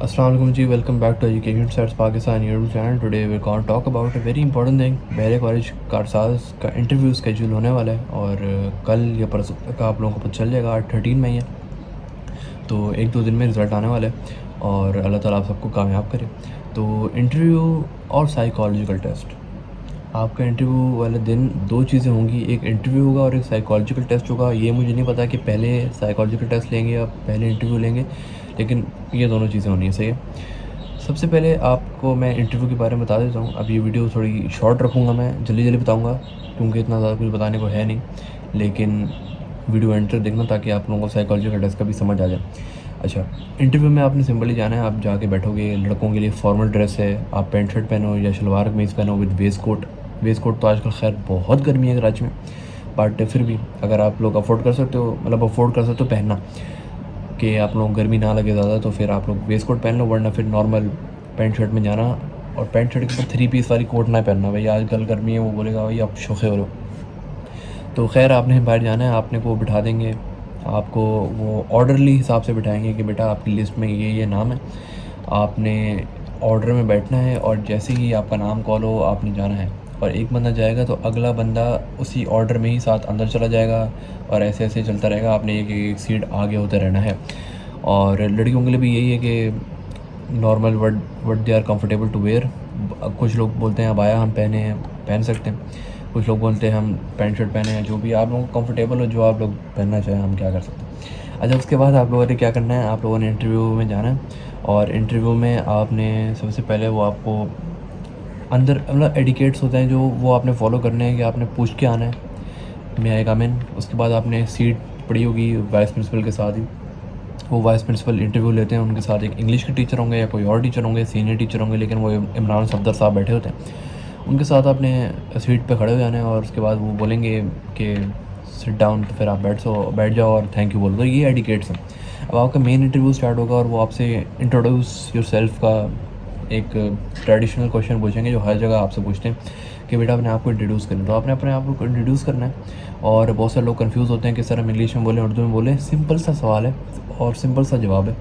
Assalamu alaikum ji, welcome back to education stars Pakistan YouTube channel. Today we can talk about a very important thing. Bahria college Karsaz का interview schedule होने वाला है और कल या परसों तक आप लोगों को पता चल जाएगा। 13 मई है, तो एक दो दिन में रिज़ल्ट आने वाला है और अल्लाह ताला आप सबको कामयाब करे। तो इंटरव्यू और साइकोलॉजिकल टेस्ट, आपका इंटरव्यू वाले दिन दो चीज़ें होंगी, एक इंटरव्यू होगा और एक साइकोलॉजिकल टेस्ट होगा। ये मुझे नहीं पता कि पहले साइकोलॉजिकल टेस्ट लेंगे या पहले इंटरव्यू लेंगे, लेकिन ये दोनों चीज़ें होनी चाहिए। सबसे पहले आपको मैं इंटरव्यू के बारे में बता देता हूँ। अब ये वीडियो थोड़ी शॉर्ट रखूँगा, मैं जल्दी जल्दी बताऊँगा क्योंकि इतना ज़्यादा कुछ बताने को है नहीं, लेकिन वीडियो एंड तक देखना ताकि आप लोगों को साइकोलॉजिकल टेस्ट का भी समझ आ जाए। अच्छा, इंटरव्यू में आपने सिंपली जाना है। आप जाके बैठोगे, लड़कों के लिए फॉर्मल ड्रेस है, आप पैंट शर्ट पहनो या शलवार कमीज़ पहनो with waistcoat. Waistcoat तो आजकल खैर बहुत गर्मी है कराची में, बट फिर भी अगर आप लोग अफोर्ड कर सकते हो, मतलब अफोर्ड कर सकते हो पहनना कि आप लोग गर्मी ना लगे ज़्यादा, तो फिर आप लोग वेस्ट कोट पहन लो, वरना फिर नॉर्मल पैंट शर्ट में जाना। और पैंट शर्ट के साथ 3 पीस वाली कोट ना पहनना, भाई आजकल गर्मी है, वो बोलेगा भाई आप शोखे हो रहे हो। तो खैर आपने बाहर जाना है, आपने को बिठा देंगे, आपको वो ऑर्डरली हिसाब से बिठाएंगे कि बेटा आपकी लिस्ट में ये नाम है, आपने ऑर्डर में बैठना है और जैसे ही आपका नाम कॉल हो आपने जाना है। और एक बंदा जाएगा तो अगला बंदा उसी ऑर्डर में ही साथ अंदर चला जाएगा और ऐसे ऐसे चलता रहेगा। आपने एक सीट आगे होते रहना है। और लड़कियों के लिए भी यही है कि normal what they are comfortable to wear. कुछ लोग बोलते हैं अबाया हम पहन सकते हैं, कुछ लोग बोलते हैं हम पैंट शर्ट पहने हैं, जो भी आप लोगों को कंफर्टेबल हो, जो आप लोग पहनना चाहें, हम क्या कर सकते हैं। अच्छा, उसके बाद आप लोगों ने क्या करना है, आप लोगों ने इंटरव्यू में जाना है और इंटरव्यू में आपने सबसे पहले वो आपको अंदर मतलब एडिकेट्स होते हैं जो वो आपने फॉलो करने हैं कि आपने पूछ के आना है, मैं आई कम इन। उसके बाद आपने सीट पड़ी होगी वाइस प्रिंसिपल के साथ ही, वो वाइस प्रिंसिपल इंटरव्यू लेते हैं, उनके साथ एक इंग्लिश के टीचर होंगे या कोई और टीचर होंगे, सीनियर टीचर होंगे, लेकिन वो इमरान सफदर साहब बैठे होते हैं। उनके साथ आपने सीट पे खड़े हो जाना है और उसके बाद वो बोलेंगे कि सिट डाउन, तो फिर आप बैठ जाओ और थैंक यू बोलो। तो ये एडिकेट्स हैं। अब आपका मेन इंटरव्यू स्टार्ट होगा और वो आपसे इंट्रोड्यूस योर सेल्फ का एक ट्रेडिशनल क्वेश्चन पूछेंगे जो हर जगह आपसे पूछते हैं कि बेटा अपने आप को इंट्रोड्यूस करें। तो आपने अपने आप को इंट्रोड्यूस करना है। और बहुत सारे लोग कंफ्यूज होते हैं कि सर हम इंग्लिश में बोलें उर्दू में बोलें। सिंपल सा सवाल है और सिंपल सा जवाब है।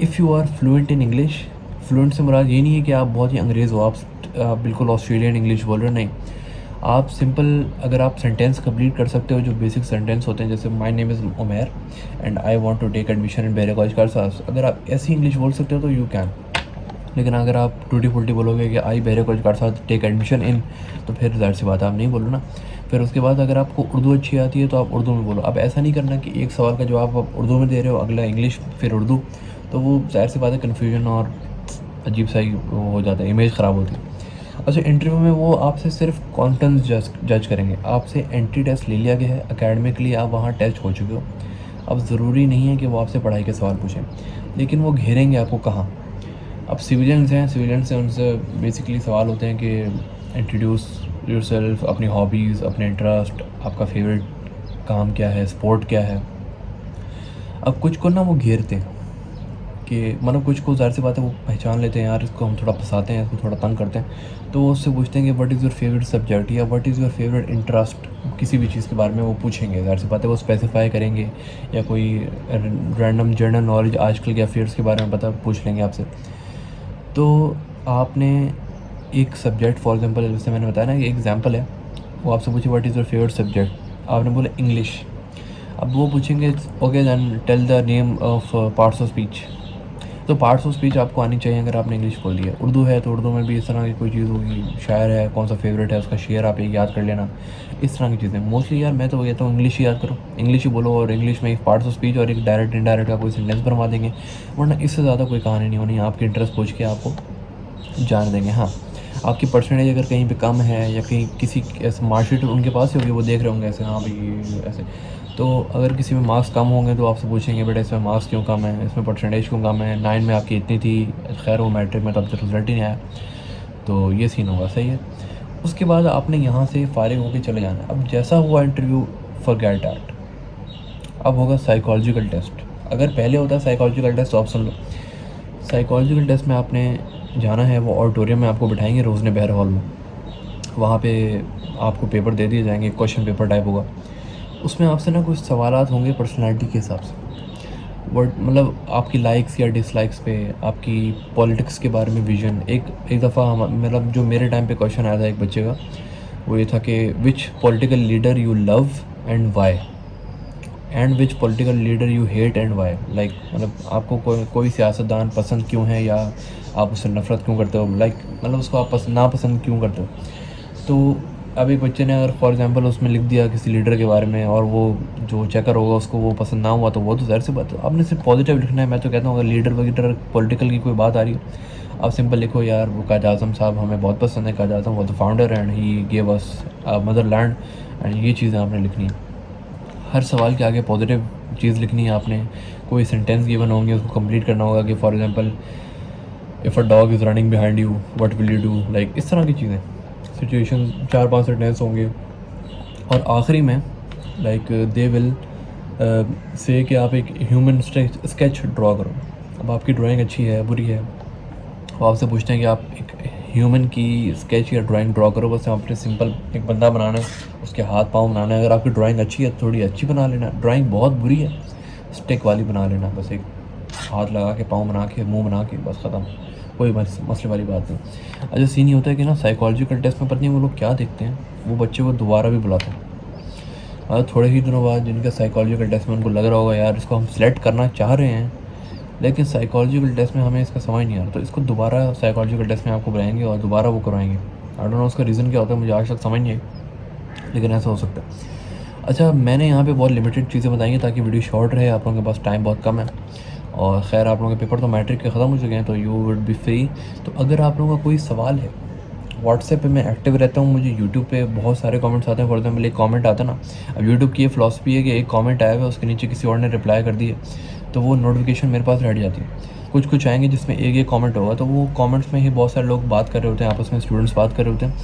If you are fluent in English, fluent से मुराद ये नहीं है कि आप बहुत ही अंग्रेज़ हो, आप बिल्कुल ऑस्ट्रेलियन इंग्लिश बोल रहे हो, नहीं। आप सिंपल अगर आप सेंटेंस कंप्लीट कर सकते हो, जो बेसिक सेंटेंस होते हैं, जैसे my name is Umair and I want to take admission in Bahria college Karsaz, अगर आप ऐसी इंग्लिश बोल सकते हो तो यू कैन। लेकिन अगर आप टूटी फुल्टी बोलोगे कि I Bahria college Karsaz take admission in, तो फिर ज़ाहिर सी बात है आप नहीं बोलो ना। फिर उसके बाद अगर आपको उर्दू अच्छी आती है तो आप उर्दू में बोलो। अब ऐसा नहीं करना कि एक सवाल का जवाब आप उर्दू में दे रहे हो, अगला इंग्लिश फिर उर्दू, तो वो ज़ाहिर सी बात है कन्फ्यूजन और अजीब सा ही वो हो जाता है, इमेज ख़राब होती है। अच्छा, इंटरव्यू में वो आपसे सिर्फ कॉन्फिडेंस जज करेंगे। आपसे एंट्री टेस्ट ले लिया गया है, एकेडमिकली आप वहाँ टेस्ट हो चुके हो। अब ज़रूरी नहीं है कि वो आपसे पढ़ाई के सवाल पूछें, लेकिन वो घेरेंगे आपको कहाँ। अब सिविलियंस हैं, सिविलियंस से उनसे बेसिकली सवाल होते हैं कि इंट्रोड्यूस योरसेल्फ, अपनी हॉबीज़, अपने इंटरेस्ट, आपका फेवरेट काम क्या है, स्पोर्ट क्या है। अब कुछ को ना वो घेरते हैं कि मतलब कुछ को ज़ाहिर सी बात है वो पहचान लेते हैं, यार इसको हम थोड़ा फंसाते हैं, इसको थोड़ा तंग करते हैं, तो वो उससे पूछते हैं कि what is your favourite subject या what is your favourite interest. किसी भी चीज़ के बारे में वो पूछेंगे, ज़ाहिर सी बात है वो स्पेसिफाई करेंगे, या कोई रैंडम जनरल नॉलेज आजकल के अफेयर्स के बारे में पता पूछ लेंगे आपसे। तो आपने एक सब्जेक्ट फॉर एग्जांपल, जैसे मैंने बताया ना कि एग्जांपल है, वो आपसे पूछे what is your favourite subject, आपने बोला इंग्लिश। अब वो पूछेंगे okay then tell the name of parts of speech. तो पार्ट्स ऑफ स्पीच आपको आनी चाहिए अगर आपने इंग्लिश बोल दिया। उर्दू है तो उर्दू में भी इस तरह की कोई चीज़ होगी, शायर है, कौन सा फेवरेट है उसका शेर आप एक याद कर लेना, इस तरह की चीज़ें। मोस्टली यार मैं तो कहता हूँ इंग्लिश ही याद करो, इंग्लिश ही बोलो और इंग्लिश में एक पार्ट्स ऑफ स्पीच और एक डायरेक्ट इनडायरेक्ट का कोई सेंटेंस बनवा देंगे, वरना इससे ज़्यादा कोई कहानी नहीं होनी। आपके इंटरेस्ट पूछ के आपको जान देंगे। हाँ, आपकी परसेंटेज अगर कहीं पे कम है या कहीं किसी ऐसे मार्कशीट उनके पास ही होगी, वो देख रहे होंगे ऐसे, हाँ भाई ऐसे, तो अगर किसी में मार्क्स कम होंगे तो आपसे पूछेंगे बेटा इसमें मार्क्स क्यों कम है, इसमें परसेंटेज क्यों कम है, 9 में आपकी इतनी थी, खैर वो मैट्रिक में तब तक रिजल्ट ही नहीं आया। तो ये सीन होगा, सही है। उसके बाद आपने यहाँ से फारिग होकर चले जाना है। अब जैसा हुआ इंटरव्यू, फॉरगेट दैट। अब होगा साइकोलॉजिकल टेस्ट। अगर पहले होता है साइकोलॉजिकल टेस्ट तो आप सुन लो, साइकोलॉजिकल टेस्ट में आपने जाना है, वो ऑडिटोरियम में आपको बिठाएंगे रोज़ने बहर हॉल में। वहाँ पे आपको पेपर दे दिए जाएंगे, क्वेश्चन पेपर टाइप होगा। उसमें आपसे ना कुछ सवालात होंगे पर्सनालिटी के हिसाब से। वर्ड मतलब आपकी लाइक्स या डिसलाइक्स पे, आपकी पॉलिटिक्स के बारे में विज़न। एक दफ़ा हम मतलब जो मेरे टाइम पे क्वेश्चन आया था एक बच्चे का, वो ये था कि which political leader you love and why, and which political leader you hate and why. Like मतलब आपको कोई सियासतदान पसंद क्यों है, या आप उससे नफ़रत क्यों करते हो, लाइक मतलब उसको आप नापसंद क्यों करते हो। तो अब एक बच्चे ने अगर फॉर एग्जांपल उसमें लिख दिया किसी लीडर के बारे में, और वो जो चेकर होगा उसको वो पसंद ना हुआ, तो वो तो ज़ाहिर सी बात है। आपने सिर्फ पॉजिटिव लिखना है। मैं तो कहता हूँ अगर लीडर वगैरह पॉलिटिकल की कोई बात आ रही है, आप सिंपल लिखो यार वो कायद आज़म साहब हमें बहुत पसंद है, कायद आज़म वो the founder and he gave us mother land, and ये चीज़ें आपने लिखनी है। हर सवाल के आगे पॉजिटिव चीज़ लिखनी है आपने। कोई सेंटेंस गिवन होंगे उसको कंप्लीट करना होगा कि for example if a dog is running behind you what will you do, like इस तरह की चीज़ें। सिचुएशन 4-5 सेंटेंस होंगे, और आखिरी में लाइक दे विल से कि आप एक ह्यूमन स्केच ड्रॉ करो। अब आपकी ड्राइंग अच्छी है बुरी है, वो आपसे पूछते हैं कि आप एक ह्यूमन की स्केच या ड्राइंग ड्रॉ करो। बस आपने सिंपल एक बंदा बनाना है, उसके हाथ पाँव बनाना है। अगर आपकी ड्राइंग अच्छी है थोड़ी अच्छी बना लेना, ड्राइंग बहुत बुरी है स्टिक वाली बना लेना, बस एक हाथ लगा के पाँव बना के मुंह बना के बस ख़त्म, कोई मसले वाली बात नहीं। अच्छा सीन ये होता है कि ना साइकोलॉजिकल टेस्ट में पता नहीं वो लोग क्या देखते हैं, वो बच्चे को दोबारा भी बुलाते हैं। थोड़े ही दिनों बाद जिनका साइकोलॉजिकल टेस्ट में उनको लग रहा होगा यार इसको हम सेलेक्ट करना चाह रहे हैं, लेकिन साइकोलॉजिकल टेस्ट में हमें इसका समझ नहीं आ रहा, तो इसको दोबारा साइकोलॉजिकल टेस्ट में आपको बुलाएंगे और दोबारा वो करवाएंगे। आई डोंट नो उसका रीज़न क्या होता है, मुझे आज तक समझ नहीं आई, लेकिन ऐसा हो सकता है। अच्छा मैंने यहाँ पे बहुत लिमिटेड चीज़ें बताई हैं ताकि वीडियो शॉर्ट रहे, आप लोगों के पास टाइम बहुत कम है। और ख़ैर आप लोगों के पेपर तो मैट्रिक के ख़त्म हो चुके हैं, तो यू वुड बी फ्री। तो अगर आप लोगों का कोई सवाल है, व्हाट्सएप पे मैं एक्टिव रहता हूँ, मुझे यूट्यूब पे बहुत सारे कमेंट्स आते हैं। फॉर एग्जाम्पल एक कमेंट आता है ना, अब यूट्यूब की ये फ़िलॉसफी है कि एक कमेंट आया हुआ उसके नीचे किसी और ने रिप्लाई कर दी है, तो वो नोटिफिकेशन मेरे पास हट जाती है। कुछ आएंगे जिसमें एक कमेंट होगा, तो वो कमेंट्स में ही बहुत सारे लोग बात कर रहे होते हैं आपस में, स्टूडेंट्स बात कर रहे होते हैं,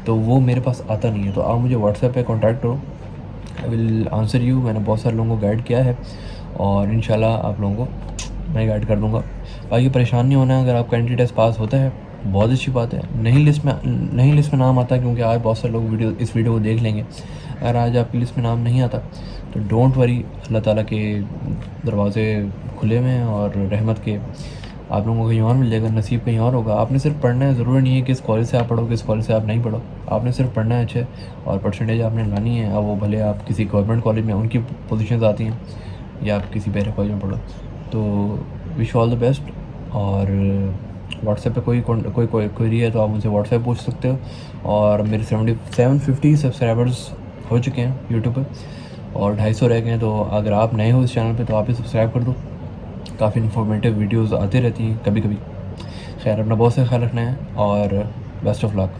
तो वो मेरे पास आता नहीं है। तो आप मुझे व्हाट्सएप पे कॉन्टैक्ट करो, आई विल आंसर यू। मैंने बहुत सारे लोगों को गाइड किया है और इंशाल्लाह आप लोगों को मैं गाइड कर दूँगा। बाकी परेशान नहीं होना है, अगर आपका एंट्री टेस्ट पास होता है बहुत अच्छी बात है, नहीं लिस्ट में नाम आता, क्योंकि आज बहुत सारे लोग इस वीडियो को देख लेंगे। अगर आज आपकी लिस्ट में नाम नहीं आता तो डोंट वरी, अल्लाह ताला के दरवाज़े खुले हुए हैं और रहमत के आप लोगों को कहीं और मिल जाएगा, नसीब कहीं और होगा। आपने सिर्फ पढ़ना है, ज़रूरी नहीं है कि इस कॉलेज से आप पढ़ो किस कॉलेज से आप नहीं पढ़ो, आपने सिर्फ पढ़ना है अच्छे, और परसेंटेज आपने लानी है। अब वो भले आप किसी गवर्नमेंट कॉलेज में उनकी पोजीशंस आती हैं, या आप किसी प्यारे कॉलेज में पढ़ो। तो विश ऑल द बेस्ट। और व्हाट्सएप पे कोई क्वेरी है तो आप मुझसे व्हाट्सएप पूछ सकते हो। और मेरे 750 सब्सक्राइबर्स हो चुके हैं यूट्यूब पे, और 250 रह गए हैं। तो अगर आप नए हो इस चैनल पे तो आप भी सब्सक्राइब कर दो, काफ़ी इन्फॉर्मेटिव वीडियोस आती रहती हैं कभी कभी। खैर अपना बहुत सा ख्याल रखना है, और बेस्ट ऑफ लक।